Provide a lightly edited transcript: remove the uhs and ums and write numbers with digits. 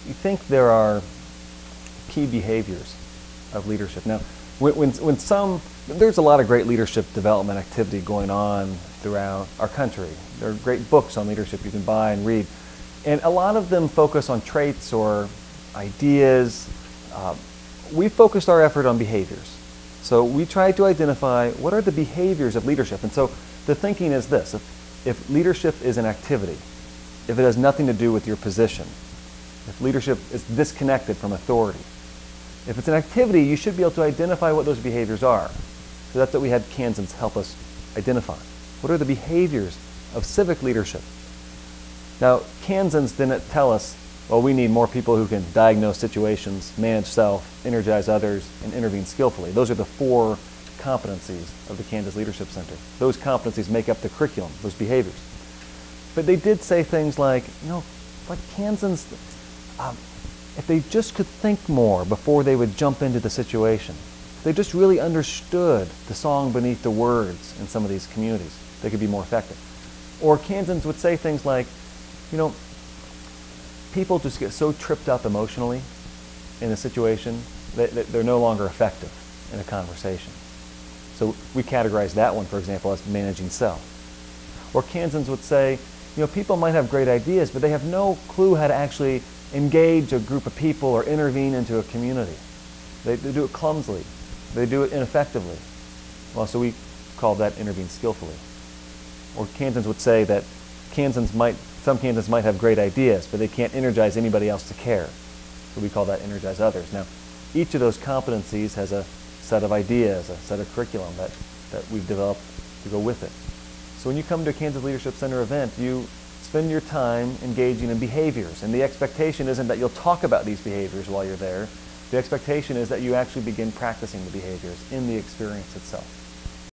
you think there are key behaviors of leadership. Now, there's a lot of great leadership development activity going on throughout our country. There are great books on leadership you can buy and read. And a lot of them focus on traits or ideas. We focused our effort on behaviors. So we tried to identify what are the behaviors of leadership. And so the thinking is this: if leadership is an activity, if it has nothing to do with your position, if leadership is disconnected from authority, if it's an activity, you should be able to identify what those behaviors are. So that's what we had Kansans help us identify. What are the behaviors of civic leadership? Now, Kansans didn't tell us, well, we need more people who can diagnose situations, manage self, energize others, and intervene skillfully. Those are the 4 competencies of the Kansas Leadership Center. Those competencies make up the curriculum, those behaviors. But they did say things like, like Kansans, if they just could think more before they would jump into the situation, if they just really understood the song beneath the words in some of these communities, they could be more effective. Or Kansans would say things like, people just get so tripped up emotionally in a situation that they're no longer effective in a conversation. So we categorize that one, for example, as managing self. Or Kansans would say, people might have great ideas, but they have no clue how to actually engage a group of people or intervene into a community. They do it clumsily. They do it ineffectively. Well, so we call that intervene skillfully. Or Kansans would say that some Kansans might have great ideas, but they can't energize anybody else to care. So we call that energize others. Now, each of those competencies has a set of ideas, a set of curriculum that we've developed to go with it. So when you come to a Kansas Leadership Center event, you spend your time engaging in behaviors. And the expectation isn't that you'll talk about these behaviors while you're there. The expectation is that you actually begin practicing the behaviors in the experience itself.